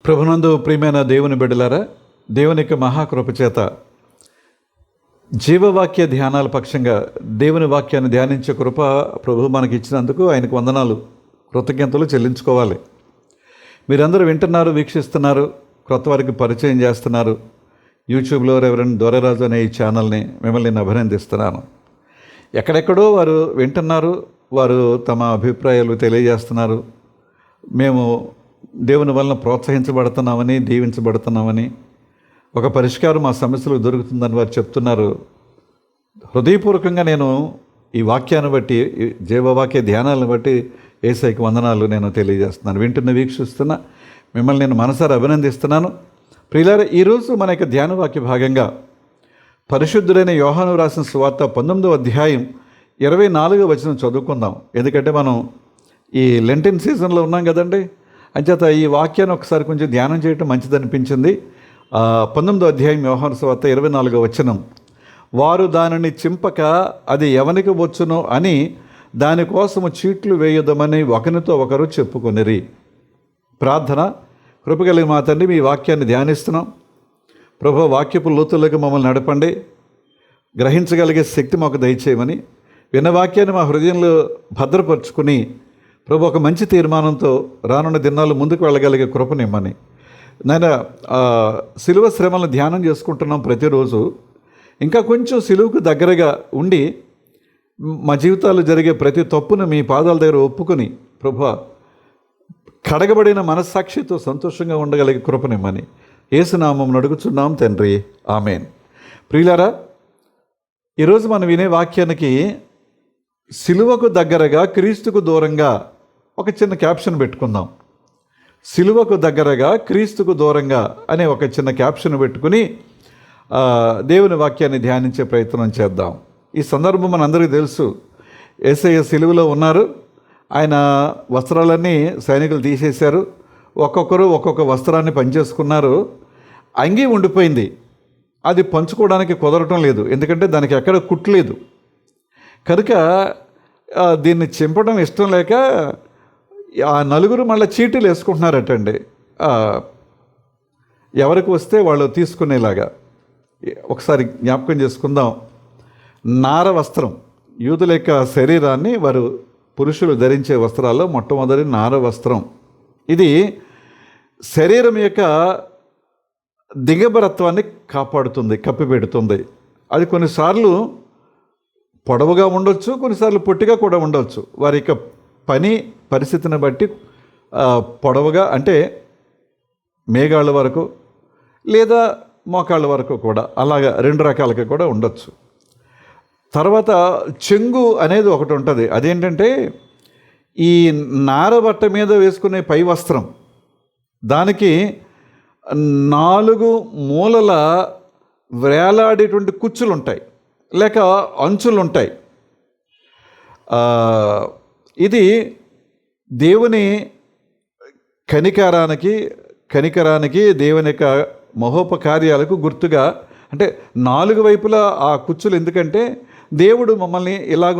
ప్రభునందు ప్రియమైన దేవుని బిడ్డలారా, దేవుని యొక్క మహాకృప చేత జీవవాక్య ధ్యానాల పక్షంగా దేవుని వాక్యాన్ని ధ్యానించే కృప ప్రభు మనకి ఇచ్చినందుకు ఆయనకు వందనాలు, కృతజ్ఞతలు చెల్లించుకోవాలి. మీరందరూ వింటున్నారు, వీక్షిస్తున్నారు, క్రొత్త వారికి పరిచయం చేస్తున్నారు. యూట్యూబ్లో రెవరెండ్ దొరరాజు అనే ఈ ఛానల్ని మిమ్మల్ని నేను అభినందిస్తున్నాను. ఎక్కడెక్కడో వారు వింటున్నారు, వారు తమ అభిప్రాయాలు తెలియజేస్తున్నారు. మేము దేవుని వలన ప్రోత్సహించబడుతున్నామని, దీవించబడుతున్నామని, ఒక పరిష్కారం మా సమస్యలకు దొరుకుతుందని వారు చెప్తున్నారు. హృదయపూర్వకంగా నేను ఈ వాక్యాన్ని బట్టి, ఈ జీవవాక్య ధ్యానాలను బట్టి యేసయ్యకి వందనాలు నేను తెలియజేస్తున్నాను. వింటున్న, వీక్షిస్తున్న మిమ్మల్ని నేను మనసారా అభినందిస్తున్నాను. ప్రియులారా, ఈరోజు మన యొక్క ధ్యానవాక్య భాగంగా పరిశుద్ధుడైన యోహాను రాసిన సువార్త 19వ అధ్యాయం 24వ వచనం చదువుకుందాం. ఎందుకంటే మనం ఈ లెంటిన్ సీజన్లో ఉన్నాం కదండి. అంచేత ఈ వాక్యాన్ని ఒకసారి కొంచెం ధ్యానం చేయటం మంచిదనిపించింది. 19వ అధ్యాయం యోహాను సువార్త 24వ వచనం, వారు దానిని చింపక అది ఎవనికి వచ్చునో అని దానికోసము చీట్లు వేయుదమని ఒకరితో ఒకరు చెప్పుకొనిరి. ప్రార్థన. కృపగలిగిన మా తండ్రి, మీ వాక్యాన్ని ధ్యానిస్తున్నాం. ప్రభు, వాక్యపు లోతులకు మమ్మల్ని నడపండి, గ్రహించగలిగే శక్తి మాకు దయచేయమని, విన్న వాక్యాన్ని మా హృదయంలో భద్రపరుచుకుని ప్రభు ఒక మంచి తీర్మానంతో రానున్న దినాలు ముందుకు వెళ్ళగలిగే కృపనిమ్మని. నేను సిలువ శ్రమలను ధ్యానం చేసుకుంటున్నాం ప్రతిరోజు. ఇంకా కొంచెం సిలువకు దగ్గరగా ఉండి మా జీవితాల్లో జరిగే ప్రతి తప్పును మీ పాదాల దగ్గర ఒప్పుకొని ప్రభు కడగబడిన మనస్సాక్షితో సంతోషంగా ఉండగలిగే కృపనిమ్మని యేసునామం అడుగుచున్నాం తండ్రి, ఆమెన్. ప్రియులారా, ఈరోజు మనం వినే వాక్యానికి సిలువకు దగ్గరగా క్రీస్తుకు దూరంగా ఒక చిన్న క్యాప్షన్ పెట్టుకుందాం. సిలువకు దగ్గరగా క్రీస్తుకు దూరంగా అనే ఒక చిన్న క్యాప్షన్ పెట్టుకుని దేవుని వాక్యాన్ని ధ్యానించే ప్రయత్నం చేద్దాం. ఈ సందర్భం మనందరికీ తెలుసు. యేసయ్య సిలువలో ఉన్నారు. ఆయన వస్త్రాలన్నీ సైనికులు తీసేశారు. ఒక్కొక్కరు ఒక్కొక్క వస్త్రాన్ని పనిచేసుకున్నారు. అంగీ ఉండిపోయింది. అది పంచుకోవడానికి కుదరటం లేదు, ఎందుకంటే దానికి ఎక్కడ కుట్లేదు కనుక దీన్ని చింపడం ఇష్టం లేక ఆ నలుగురు మళ్ళీ చీటీలు వేసుకుంటున్నారటండి, ఎవరికి వస్తే వాళ్ళు తీసుకునేలాగా. ఒకసారి జ్ఞాపకం చేసుకుందాం. నార వస్త్రం, యూదుల యొక్క శరీరాన్ని వారు పురుషులు ధరించే వస్త్రాల్లో మొట్టమొదటి నార వస్త్రం. ఇది శరీరం యొక్క దిగబరత్వాన్ని కాపాడుతుంది, కప్పిపెడుతుంది. అది కొన్నిసార్లు పొడవుగా ఉండొచ్చు, కొన్నిసార్లు పొట్టిగా కూడా ఉండవచ్చు. వారి యొక్క పని పరిస్థితిని బట్టి పొడవుగా అంటే మేఘాళ్ళ వరకు లేదా మోకాళ్ళ వరకు కూడా, అలాగా రెండు రకాలుగా కూడా ఉండొచ్చు. తర్వాత చెంగు అనేది ఒకటి ఉంటుంది. అదేంటంటే ఈ నారబట్ట మీద వేసుకునే పై వస్త్రం, దానికి 4 మూలల వేలాడేటువంటి కుచ్చులు ఉంటాయి లేక అంచులు ఉంటాయి. ఇది దేవుని కనికరానికి దేవుని యొక్క మహోపకార్యాలకు గుర్తుగా. అంటే 4 వైపులా ఆ కుచ్చులు. ఎందుకంటే దేవుడు మమ్మల్ని ఇలాగ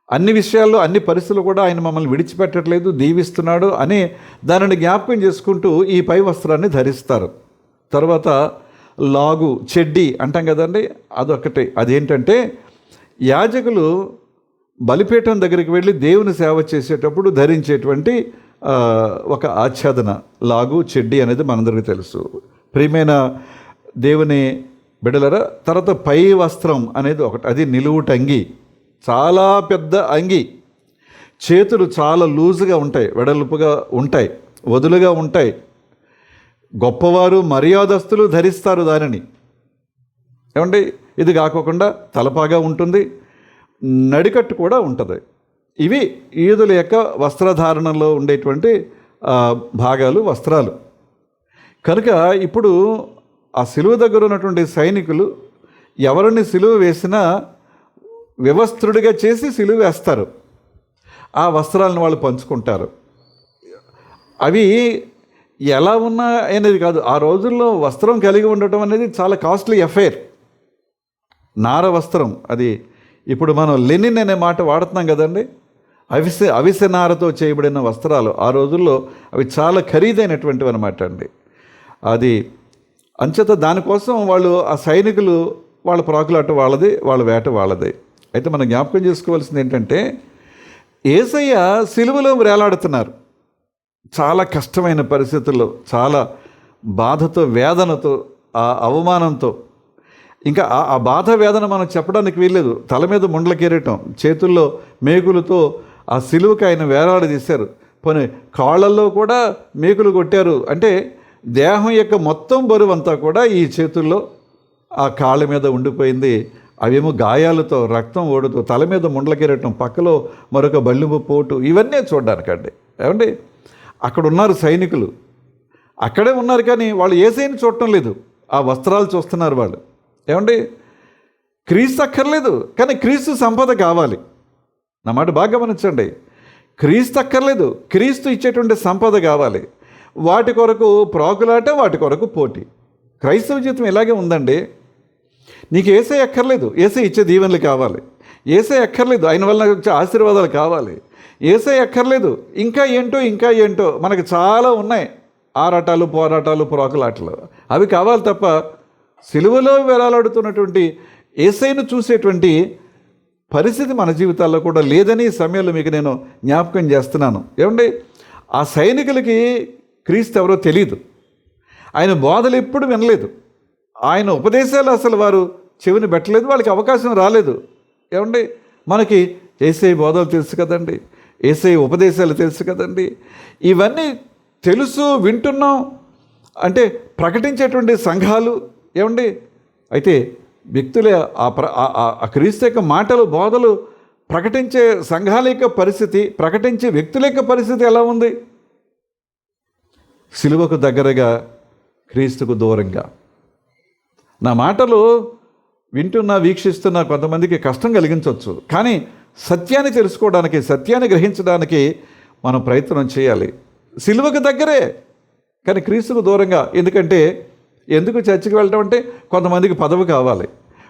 అన్ని విషయాల్లో, అన్ని పరిస్థితులు కూడా ఆయన మమ్మల్ని విడిచిపెట్టట్లేదు, దీవిస్తున్నాడు అని దానిని జ్ఞాపకం చేసుకుంటూ ఈ పై వస్త్రాన్ని ధరిస్తారు. తర్వాత లాగు, చెడ్డీ అంటాం కదండి, అదొకటి. అదేంటంటే యాజకులు బలిపీఠం దగ్గరికి వెళ్ళి దేవుని సేవ చేసేటప్పుడు ధరించేటువంటి ఒక ఆచ్ఛాదన, లాగు, చెడ్డీ అనేది మనందరికీ తెలుసు. ప్రియమైన దేవుని బిడ్డలరా, తర్వాత పై వస్త్రం అనేది ఒకటి. అది నిలువుటంగి, చాలా పెద్ద అంగి. చేతులు చాలా లూజుగా ఉంటాయి, వెడల్పుగా ఉంటాయి, వదులుగా ఉంటాయి. గొప్పవారు, మర్యాదస్తులు ధరిస్తారు దానిని. ఏమండి, ఇది కాకోకుండా తలపాగా ఉంటుంది, నడికట్టు కూడా ఉంటుంది. ఇవి యూదుల యొక్క వస్త్రధారణలో ఉండేటువంటి భాగాలు, వస్త్రాలు. కనుక ఇప్పుడు ఆ సిలువ దగ్గర ఉన్నటువంటి సైనికులు ఎవరిని సిలువ వేసినా వ్యవస్థుడిగా చేసి సిలువ వేస్తారు. ఆ వస్త్రాలను వాళ్ళు పంచుకుంటారు. అవి ఎలా ఉన్నా అనేది కాదు, ఆ రోజుల్లో వస్త్రం కలిగి ఉండటం అనేది చాలా కాస్ట్లీ అఫైర్. నార వస్త్రం, అది ఇప్పుడు మనం లెనిన్ అనే మాట వాడుతున్నాం కదండి, అవిసెనారతో చేయబడిన వస్త్రాలు. ఆ రోజుల్లో అవి చాలా ఖరీదైనటువంటివి అనమాట అండి. అది అంచేత దానికోసం వాళ్ళు, ఆ సైనికులు, వాళ్ళ ప్రాకులాట వాళ్ళది, వాళ్ళ వేట వాళ్ళది. అయితే మనం జ్ఞాపకం చేసుకోవాల్సింది ఏంటంటే, యేసయ్య సిలువలో వేలాడుతున్నారు. చాలా కష్టమైన పరిస్థితుల్లో, చాలా బాధతో, వేదనతో, ఆ అవమానంతో. ఇంకా ఆ బాధ వేదన మనం చెప్పడానికి వీల్లేదు. తల మీద ముండ్ల కిరీటం, చేతుల్లో మేకులతో ఆ సిలువకి ఆయన వేలాడదీశారు. పోనీ కాళ్ళల్లో కూడా మేకులు కొట్టారు. అంటే దేహం యొక్క మొత్తం బరువు అంతా కూడా ఈ చేతుల్లో, ఆ కాళ్ళ మీద ఉండిపోయింది. అవేమో గాయాలతో, రక్తం ఓడుతూ, తల మీద ముండ్ల కిరీటం, పక్కలో మరొక బల్లింపు పోటు, ఇవన్నీ చూడడానికండి. ఏమండి, అక్కడ ఉన్నారు సైనికులు, అక్కడే ఉన్నారు, కానీ వాళ్ళు యేసయ్యని చూడటం లేదు, ఆ వస్త్రాలు చూస్తున్నారు వాళ్ళు. ఏమండి, క్రీస్తు అక్కర్లేదు, కానీ క్రీస్తు సంపద కావాలి. నా మాట బాగా గమనించండి. క్రీస్తు అక్కర్లేదు, క్రీస్తు ఇచ్చేటువంటి సంపద కావాలి. వాటి కొరకు ప్రాకులాట, వాటి కొరకు పోటీ. క్రైస్తవ జీవితం ఇలాగే ఉందండి. నీకు యేసయ్య అక్కర్లేదు, యేసయ్య ఇచ్చే దీవెనలు కావాలి. యేసయ్య అక్కర్లేదు, ఆయన వల్ల వచ్చే ఆశీర్వాదాలు కావాలి. యేసయ్య అక్కర్లేదు, ఇంకా ఏంటో మనకు చాలా ఉన్నాయి, ఆరాటాలు, పోరాటాలు, ప్రాకులాటలు, అవి కావాలి తప్ప సిలువలో వేలాడుతున్నటువంటి యేసయ్యను చూసేటువంటి పరిస్థితి మన జీవితాల్లో కూడా లేదని ఈ సమయంలో మీకు నేను జ్ఞాపకం చేస్తున్నాను. ఏమండి, ఆ సైనికులకి క్రీస్తు ఎవరో తెలియదు, ఆయన బోధలు ఎప్పుడు వినలేదు, ఆయన ఉపదేశాలు అసలు వారు చెవిని పెట్టలేదు, వాళ్ళకి అవకాశం రాలేదు. ఏమండి, మనకి యేసయ్య బోధలు తెలుసు కదండి, యేసయ్య ఉపదేశాలు తెలుసు కదండి, ఇవన్నీ తెలుసు, వింటున్నాం. అంటే ప్రకటించేటువంటి సంఘాలు, ఏమండి, అయితే వ్యక్తుల ఆ క్రీస్తు యొక్క మాటలు, బోధలు ప్రకటించే సంఘాల యొక్క పరిస్థితి, ప్రకటించే వ్యక్తుల యొక్క పరిస్థితి ఎలా ఉంది? సిలువకు దగ్గరగా, క్రీస్తుకు దూరంగా. నా మాటలు వింటున్నా, వీక్షిస్తున్నా కొంతమందికి కష్టం కలిగించవచ్చు, కానీ సత్యాన్ని తెలుసుకోవడానికి, సత్యాన్ని గ్రహించడానికి మనం ప్రయత్నం చేయాలి. సిలువకు దగ్గరే, కానీ క్రీస్తుకు దూరంగా. ఎందుకు చర్చికి వెళ్ళటం అంటే, కొంతమందికి పదవి కావాలి,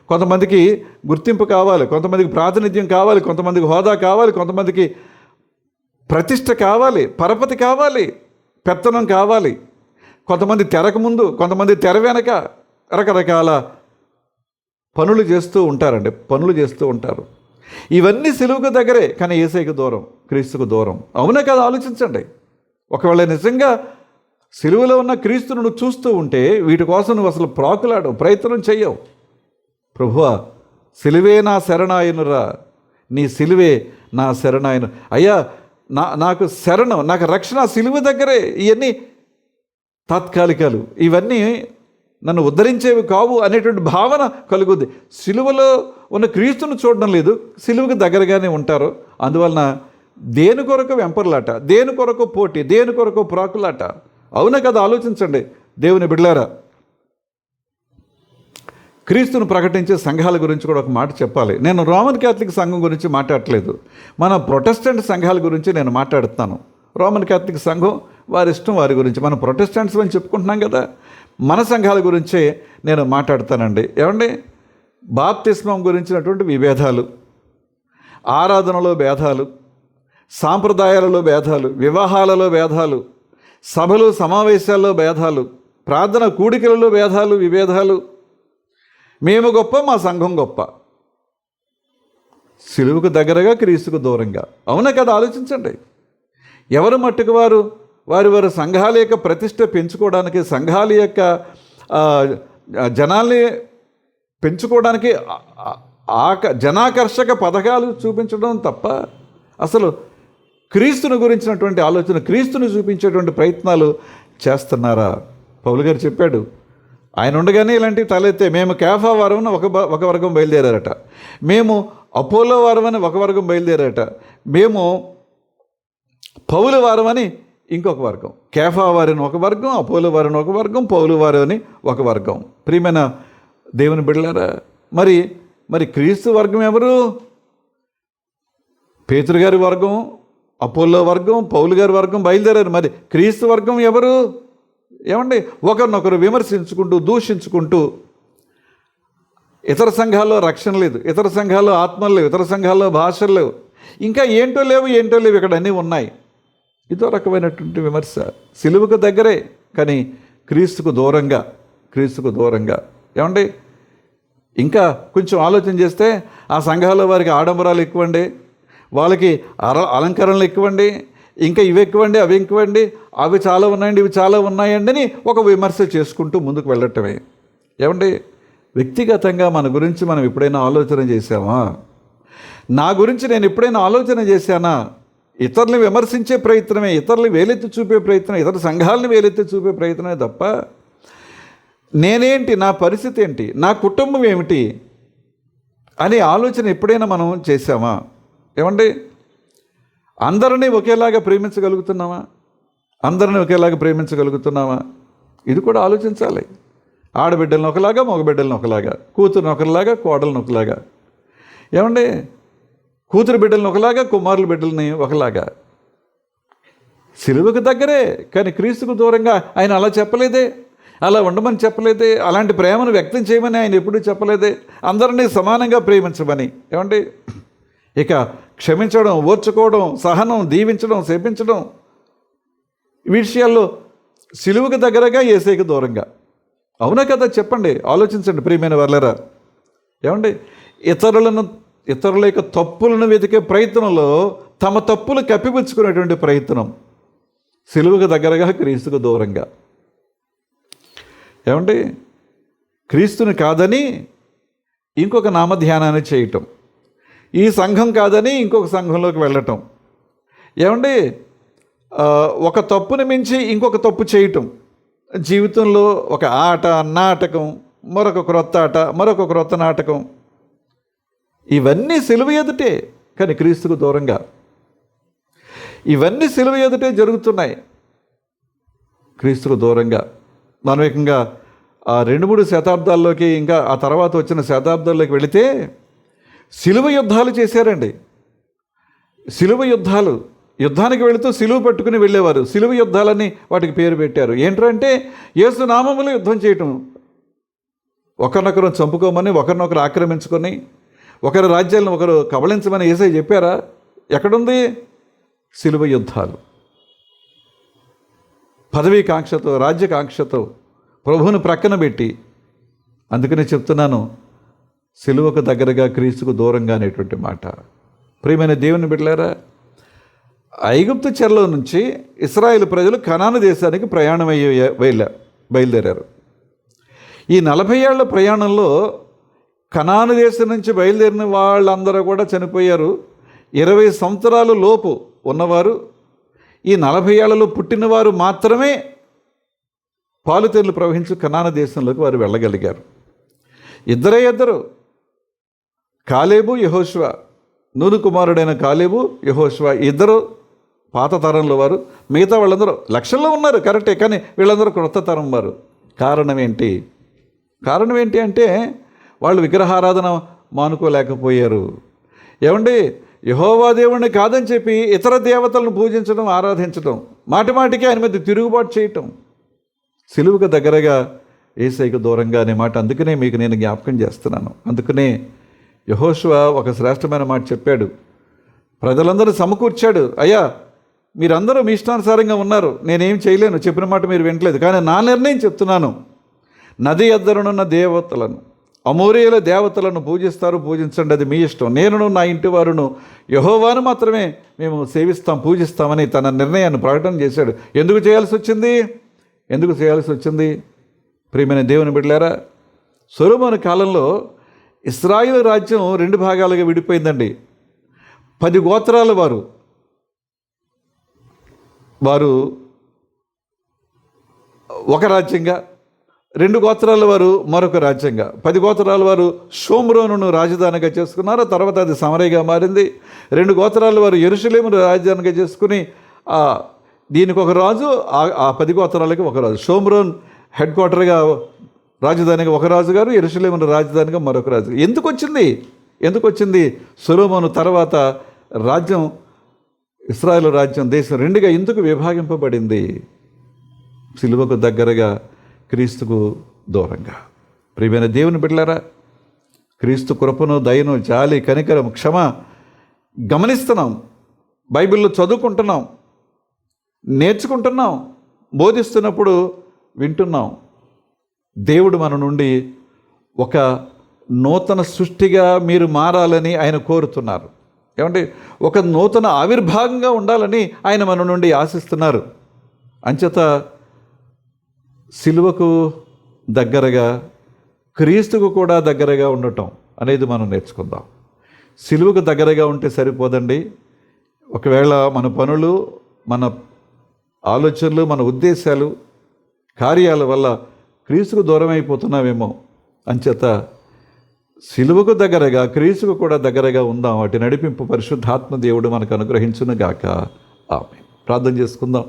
కొంతమందికి గుర్తింపు కావాలి, కొంతమందికి ప్రాతినిధ్యం కావాలి, కొంతమందికి హోదా కావాలి, కొంతమందికి ప్రతిష్ట కావాలి, పరపతి కావాలి, పెత్తనం కావాలి. కొంతమంది తెరకు ముందు, కొంతమంది తెర వెనక రకరకాల పనులు చేస్తూ ఉంటారు. ఇవన్నీ సిలువకు దగ్గరే, కానీ యేసయ్యకు దూరం, క్రీస్తుకు దూరం. అవునా కదా? ఆలోచించండి. ఒకవేళ నిజంగా సిలువలో ఉన్న క్రీస్తును నువ్వు చూస్తూ ఉంటే వీటి కోసం నువ్వు అసలు ప్రాకులాడవు, ప్రయత్నం చెయ్యవు. ప్రభువా, సిలువే నా శరణాయనురా, నీ సిలువే నా శరణాయను. అయ్యా, నాకు శరణం, నాకు రక్షణ సిలువ దగ్గరే. ఇవన్నీ తాత్కాలికాలు, ఇవన్నీ నన్ను ఉద్ధరించేవి కావు అనేటువంటి భావన కలుగుద్ది. సిలువలో ఉన్న క్రీస్తును చూడడం లేదు, సిలువకు దగ్గరగానే ఉంటారు. అందువలన దేని కొరకు వెంపర్లాట, దేని కొరకు పోటీ, దేని కొరకు ప్రాకులాట. అవునా కదా? ఆలోచించండి దేవుని బిడ్డలారా. క్రీస్తును ప్రకటించే సంఘాల గురించి కూడా ఒక మాట చెప్పాలి. నేను రోమన్ క్యాథలిక్ సంఘం గురించి మాట్లాడట్లేదు, మన ప్రొటెస్టెంట్ సంఘాల గురించి నేను మాట్లాడుతాను. రోమన్ క్యాథలిక్ సంఘం వారి ఇష్టం, వారి గురించి. మనం ప్రొటెస్టెంట్స్ అని చెప్పుకుంటున్నాం కదా, మన సంఘాల గురించే నేను మాట్లాడతానండి. ఏమండి, బాప్తిస్మం గురించినటువంటి విభేదాలు, ఆరాధనలో భేదాలు, సాంప్రదాయాలలో భేదాలు, వివాహాలలో భేదాలు, సభలు సమావేశాల్లో భేదాలు, ప్రార్థన కూడికలలో భేదాలు, విభేదాలు. మేము గొప్ప, మా సంఘం గొప్ప. సిలువకు దగ్గరగా, క్రీస్తుకు దూరంగా. అవునా కదా? ఆలోచించండి. ఎవరు మట్టుకు వారి సంఘాల యొక్క ప్రతిష్ట పెంచుకోవడానికి, సంఘాల యొక్క జనాల్ని పెంచుకోవడానికి జనాకర్షక పథకాలు చూపించడం తప్ప అసలు క్రీస్తుని గురించినటువంటి ఆలోచన, క్రీస్తుని చూపించేటువంటి ప్రయత్నాలు చేస్తున్నారా? పౌలు గారు చెప్పాడు, ఆయన ఉండగానే ఇలాంటివి తలెత్తే. మేము కేఫా వారమని ఒక వర్గం బయలుదేరారట, మేము అపోలో వారమని ఒక వర్గం బయలుదేరారట, మేము పౌలు వారమని ఇంకొక వర్గం. కేఫా వారిని ఒక వర్గం, అపోలో వారిని ఒక వర్గం, పౌలు వారిని ఒక వర్గం. ప్రియమైన దేవుని బిడ్డలారా, మరి క్రీస్తు వర్గం ఎవరు? పేతురు గారి వర్గం, అపోలో వర్గం, పౌలు గారి వర్గం బయలుదేరారు. మరి క్రీస్తు వర్గం ఎవరు? ఏమండి, ఒకరినొకరు విమర్శించుకుంటూ, దూషించుకుంటూ, ఇతర సంఘాల్లో రక్షణ లేదు, ఇతర సంఘాల్లో ఆత్మలు లేవు, ఇతర సంఘాల్లో భాషలు లేవు, ఇంకా ఏంటో లేవు ఇక్కడ అన్నీ ఉన్నాయి. ఇదో రకమైనటువంటి విమర్శ. సిలువకు దగ్గరే కానీ క్రీస్తుకు దూరంగా. ఏమండి, ఇంకా కొంచెం ఆలోచన చేస్తే ఆ సంఘాల్లో వారికి ఆడంబరాలు ఎక్కువండి, వాళ్ళకి అలంకరణలు ఎక్కువండి, ఇంకా ఇవి ఎక్కువండి, అవి ఎక్కువండి, అవి చాలా ఉన్నాయండి, ఇవి చాలా ఉన్నాయండి అని ఒక విమర్శ చేసుకుంటూ ముందుకు వెళ్ళటమే. ఏమండి, వ్యక్తిగతంగా మన గురించి మనం ఎప్పుడైనా ఆలోచన చేశామా? నా గురించి నేను ఎప్పుడైనా ఆలోచన చేశానా? ఇతరులను విమర్శించే ప్రయత్నమే, ఇతరులు వేలెత్తి చూపే ప్రయత్నం, ఇతర సంఘాలను వేలెత్తి చూపే ప్రయత్నమే తప్ప నేనేంటి, నా పరిస్థితి ఏంటి, నా కుటుంబం ఏమిటి అనే ఆలోచన ఎప్పుడైనా మనం చేశామా? ఏమండి, అందరినీ ఒకేలాగా ప్రేమించగలుగుతున్నామా? ఇది కూడా ఆలోచించాలి. ఆడబిడ్డలను ఒకలాగా, మగబిడ్డలను ఒకలాగా, కూతురుని ఒకలాగా, కోడలను ఒకలాగా, ఏమండి, కూతురు బిడ్డలను ఒకలాగా, కుమారుల బిడ్డలని ఒకలాగా. సిలువకు దగ్గరే కానీ క్రీస్తుకు దూరంగా. ఆయన అలా చెప్పలేదే, అలా ఉండమని చెప్పలేదే, అలాంటి ప్రేమను వ్యక్తం చేయమని ఆయన ఎప్పుడూ చెప్పలేదే. అందరినీ సమానంగా ప్రేమించమని. ఏమండి, ఇక క్షమించడం, ఓర్చుకోవడం, సహనం, దీవించడం, శపించడం, ఈ విషయాల్లో సిలువకు దగ్గరగా, యేసయ్యకు దూరంగా. అవునా కదా? చెప్పండి, ఆలోచించండి ప్రియమైన వాళ్ళరా. ఏమండి, ఇతరుల యొక్క తప్పులను వెతికే ప్రయత్నంలో తమ తప్పులు కప్పిపుచ్చుకునేటువంటి ప్రయత్నం. సిలువకు దగ్గరగా, క్రీస్తుకు దూరంగా. ఏమండి, క్రీస్తుని కాదని ఇంకొక నామధ్యానాన్ని చేయటం, ఈ సంఘం కాదని ఇంకొక సంఘంలోకి వెళ్ళటం. ఏమండి, ఒక తప్పుని మించి ఇంకొక తప్పు చేయటం. జీవితంలో ఒక ఆట, నాటకం, మరొక క్రొత్త ఆట, మరొక క్రొత్త నాటకం, ఇవన్నీ సిలువ ఎదుటే కానీ క్రీస్తుకు దూరంగా. ఇవన్నీ సిలువ ఎదుటే జరుగుతున్నాయి, క్రీస్తుకు దూరంగా. మనం ఏకంగా ఆ 2-3 శతాబ్దాల్లోకి, ఇంకా ఆ తర్వాత వచ్చిన శతాబ్దాల్లోకి వెళితే సిలువ యుద్ధాలు చేశారండి. యుద్ధానికి వెళుతూ సిలువ పట్టుకుని వెళ్ళేవారు. సిలువ యుద్ధాలని వాటికి పేరు పెట్టారు. ఏంటంటే యేసు నామములో యుద్ధం చేయటం, ఒకరినొకరు చంపుకోమని, ఒకరినొకరు ఆక్రమించుకొని, ఒకరి రాజ్యాలను ఒకరు కబళించమని యేసయ్య చెప్పారా? ఎక్కడుంది? సిలువ యుద్ధాలు. పదవీ కాంక్షతో, రాజ్యకాంక్షతో ప్రభువును ప్రక్కన పెట్టి. అందుకనే చెప్తున్నాను, సిలువకు దగ్గరగా, క్రీస్తుకు దూరంగా అనేటువంటి మాట. ప్రియమైన దేవుని బిడ్డలారా, ఐగుప్తు చెరలో నుంచి ఇశ్రాయేలు ప్రజలు కనాను దేశానికి ప్రయాణం బయలుదేరారు. ఈ 40 ఏళ్ల ప్రయాణంలో కనాను దేశం నుంచి బయలుదేరిన వాళ్ళందరూ కూడా చనిపోయారు. 20 సంవత్సరాల లోపు ఉన్నవారు, ఈ 40 ఏళ్లలో పుట్టినవారు మాత్రమే పాలుతేళ్లు ప్రవహించు కనాను దేశంలోకి వారు వెళ్ళగలిగారు. ఇద్దరు, కాలేబు, యెహోషువ. నూను కుమారుడైన కాలేబు, యెహోషువ ఇద్దరు పాత తరంలో వారు. మిగతా వాళ్ళందరూ లక్షల్లో ఉన్నారు, కరెక్టే, కానీ వీళ్ళందరూ క్రొత్త తరం వారు. కారణం ఏంటి అంటే వాళ్ళు విగ్రహారాధన మానుకోలేకపోయారు. ఏమండి, యెహోవా దేవుణ్ణి కాదని చెప్పి ఇతర దేవతలను పూజించడం, ఆరాధించడం, మాటిమాటికి ఆయన మీద తిరుగుబాటు చేయటం. సిలువకు దగ్గరగా, యేసయ్యకు దూరంగా అనే మాట అందుకనే మీకు నేను జ్ఞాపకం చేస్తున్నాను. అందుకనే యెహోషువ ఒక శ్రేష్టమైన మాట చెప్పాడు. ప్రజలందరూ సమకూర్చాడు. అయ్యా, మీరందరూ మీ ఇష్టానుసారంగా ఉన్నారు, నేనేం చేయలేను, చెప్పిన మాట మీరు వినట్లేదు, కానీ నా నిర్ణయం చెప్తున్నాను. నది ఎద్దరునున్న దేవతలను, అమోరీయుల దేవతలను పూజించండి, అది మీ ఇష్టం. నేనును నా ఇంటి వారును యెహోవాను మాత్రమే మేము పూజిస్తామని తన నిర్ణయాన్ని ప్రకటన చేశాడు. ఎందుకు చేయాల్సి వచ్చింది? ప్రియమైన దేవుని బిడ్డలారా, సొలొమోను కాలంలో ఇశ్రాయేలు రాజ్యం 2 భాగాలుగా విడిపోయిందండి. 10 గోత్రాల వారు ఒక రాజ్యంగా, 2 గోత్రాల వారు మరొక రాజ్యంగా. 10 గోత్రాల వారు షోమ్రోనును రాజధానిగా చేసుకున్నారు. తర్వాత అది సమరయగా మారింది. 2 గోత్రాల వారు యెరూషలేమును రాజధానిగా చేసుకుని దీనికి ఒక రాజు, ఆ 10 గోత్రాలకి ఒక రాజు. షోమ్రోన్ హెడ్ క్వార్టర్గా, రాజధానిగా ఒక రాజుగారు, యెరూషలేమును రాజధానిగా మరొక రాజు. ఎందుకు వచ్చింది? సొలొమోను తర్వాత రాజ్యం, ఇశ్రాయేలు రాజ్యం, దేశం 2గా ఎందుకు విభాగింపబడింది? సిలువకు దగ్గరగా, క్రీస్తుకు దూరంగా. ప్రియమైన దేవుని బిడ్డలారా, క్రీస్తు కృపను, దయను, జాలి, కనికరం, క్షమ గమనిస్తున్నాం, బైబిల్లో చదువుకుంటున్నాం, నేర్చుకుంటున్నాం, బోధిస్తున్నప్పుడు వింటున్నాం. దేవుడు మన నుండి ఒక నూతన సృష్టిగా మీరు మారాలని ఆయన కోరుతున్నారు. ఏమంటే ఒక నూతన ఆవిర్భాగంగా ఉండాలని ఆయన మన నుండి ఆశిస్తున్నారు. అంచేత సిలువకు దగ్గరగా, క్రీస్తుకు కూడా దగ్గరగా ఉండటం అనేది మనం నేర్చుకుందాం. సిలువకు దగ్గరగా ఉంటే సరిపోదండి. ఒకవేళ మన పనులు, మన ఆలోచనలు, మన ఉద్దేశాలు, కార్యాల వల్ల క్రీస్తుకు దూరం అయిపోతున్నామేమో. అంచేత సిలువకు దగ్గరగా, క్రీస్తుకు కూడా దగ్గరగా ఉందాం. వాటి నడిపింపు పరిశుద్ధాత్మ దేవుడు మనకు అనుగ్రహించును గాక. ఆమేన్. ప్రార్థన చేసుకుందాం.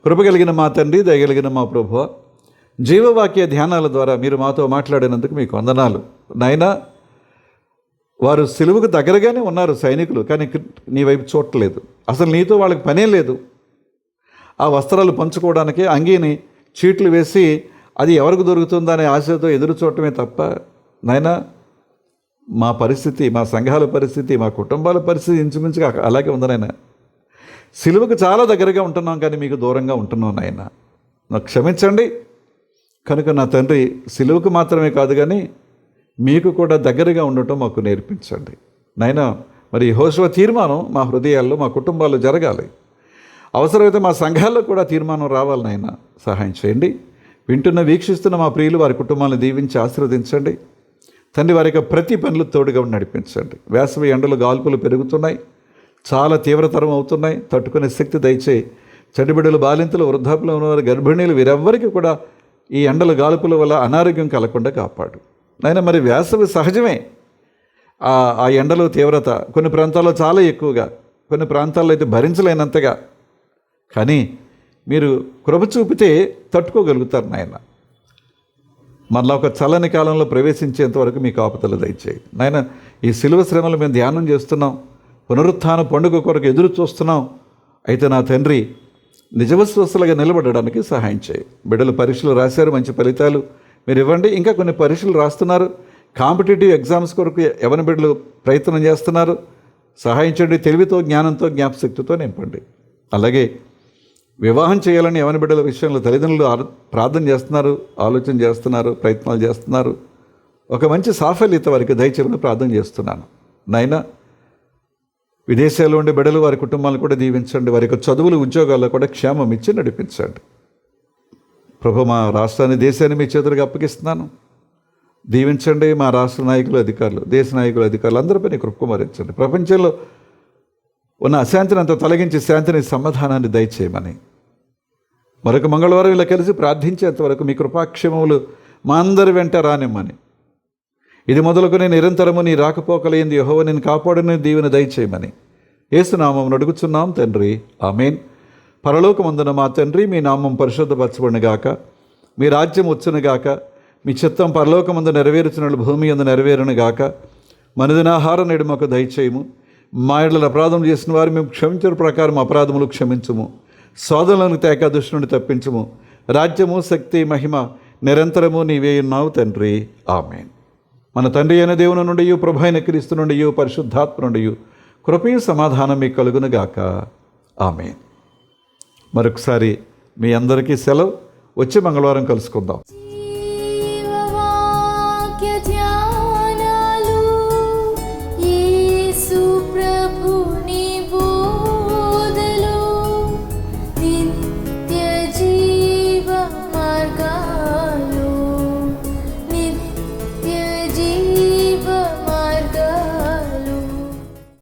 కృపగలిగిన మా తండ్రి, దయగలిగిన మా ప్రభువా, జీవవాక్య ధ్యానాల ద్వారా మీరు మాతో మాట్లాడినందుకు మీకు వందనాలు. నాయనా, వారు సిలువకు దగ్గరగానే ఉన్నారు సైనికులు, కానీ నీ వైపు చూడలేదు. అసలు నీతో వాళ్ళకి పనే లేదు. ఆ వస్త్రాలు పంచుకోవడానికి అంగీని చీట్లు వేసి అది ఎవరికి దొరుకుతుందనే ఆశతో ఎదురు చూడటమే తప్ప, నాయనా మా పరిస్థితి, మా సంఘాల పరిస్థితి, మా కుటుంబాల పరిస్థితి ఇంచుమించుగా అలాగే ఉంది నాయన. సిలువకు చాలా దగ్గరగా ఉంటున్నాం, కానీ మీకు దూరంగా ఉంటున్నాం నాయన. నాకు క్షమించండి. కనుక నా తండ్రి, సిలువకు మాత్రమే కాదు కానీ మీకు కూడా దగ్గరగా ఉండటం మాకు నేర్పించండి నాయన. మరి యెహోషువ తీర్మానం మా హృదయాల్లో, మా కుటుంబాల్లో జరగాలి. అవసరమైతే మా సంఘాల్లో కూడా తీర్మానం రావాలి నాయన. సహాయం చేయండి. వింటున్న, వీక్షిస్తున్న మా ప్రియులు, వారి కుటుంబాలను దీవించి ఆశీర్వదించండి తండ్రి. వారి యొక్క ప్రతి పనులు తోడుగా నడిపించండి. వేసవి ఎండలు, గాల్పులు పెరుగుతున్నాయి, చాలా తీవ్రతరం అవుతున్నాయి. తట్టుకునే శక్తి దయచేయి. చడిబిడ్డలు, బాలింతలు, వృద్ధాపులు ఉన్నవారు, గర్భిణీలు, వీరెవ్వరికి కూడా ఈ ఎండలు, గాల్పుల వల్ల అనారోగ్యం కలగకుండా కాపాడు నాయన. మరి వేసవి సహజమే. ఆ ఎండలు తీవ్రత కొన్ని ప్రాంతాల్లో చాలా ఎక్కువగా, కొన్ని ప్రాంతాల్లో అయితే భరించలేనంతగా. కానీ మీరు కృప చూపితే తట్టుకోగలుగుతారు నాయన. మళ్ళీ ఒక చల్లని కాలంలో ప్రవేశించేంత వరకు మీ కాపుదలు దయచేయి నాయన. ఈ సిలువ శ్రమలు మేము ధ్యానం చేస్తున్నాం, పునరుత్థాన పండుగ కొరకు ఎదురు చూస్తున్నాం. అయితే నా తండ్రి, నిజవిశ్వాసులుగా నిలబడడానికి సహాయం చేయి. బిడ్డలు పరీక్షలు రాశారు, మంచి ఫలితాలు మీరు ఇవ్వండి. ఇంకా కొన్ని పరీక్షలు రాస్తున్నారు, కాంపిటేటివ్ ఎగ్జామ్స్ కొరకు యవన బిడ్డలు ప్రయత్నం చేస్తున్నారు. సహాయం చేయండి. తెలివితో, జ్ఞానంతో, జ్ఞాపశక్తితో నింపండి. అలాగే వివాహం చేయాలని యవన బిడ్డల విషయంలో తల్లిదండ్రులు ప్రార్థన చేస్తున్నారు, ఆలోచన చేస్తున్నారు, ప్రయత్నాలు చేస్తున్నారు. ఒక మంచి సాఫల్యత వారికి దయచేయమని ప్రార్థన చేస్తున్నాను నాయన. విదేశాల్లో ఉండే బిడ్డలు, వారి కుటుంబాలను కూడా దీవించండి. వారి యొక్క చదువులు, ఉద్యోగాల్లో కూడా క్షేమం ఇచ్చి నడిపించండి ప్రభు. మా రాష్ట్రాన్ని, దేశాన్ని మీ చేతులకు అప్పగిస్తున్నాను. దీవించండి. మా రాష్ట్ర నాయకులు, అధికారులు, దేశ నాయకులు, అధికారులు అందరిపై నీ కృప కుమ్మరించండి. ప్రపంచంలో ఉన్న అశాంతిని అంతా తొలగించి శాంతిని, సమాధానాన్ని దయచేయమని మరొక మంగళవారం ఇలా కలిసి ప్రార్థించేంతవరకు మీ కృపాక్షేమములు మా అందరి వెంట రానిమ్మని, ఇది మొదలుకొని నిరంతరము నీ రాకపోకలేంది యెహోవా నిన్ను కాపాడని దీవెన దయచేయమని యేసు నామమున అడుగుచున్నాం తండ్రి. ఆమేన్. పరలోకమందున మా తండ్రి, మీ నామం పరిశుద్ధపరచబడునుగాక, మీ రాజ్యం వచ్చునుగాక, మీ చిత్తం పరలోకమందు నెరవేరుచున్నట్లు భూమి యందు నెరవేరునుగాక. మనదినాహారం నేడు మాకు దయచేయము. మా యెడల అపరాధం చేసిన వారు మేము క్షమించిన ప్రకారం అపరాధములు క్షమించుము. సోదరులను తేక దుష్టు నుండి తప్పించుము. రాజ్యము, శక్తి, మహిమ నిరంతరము నీవే ఉన్నావు తండ్రి. ఆమేన్. మన తండ్రి అయిన దేవుని నుండి, ప్రభు అయిన క్రీస్తు నుండి, పరిశుద్ధాత్మ నుండి కృపయు సమాధానం మీకు కలుగునుగాక. ఆమేన్. మరొకసారి మీ అందరికీ సెలవు. వచ్చే మంగళవారం కలుసుకుందాం.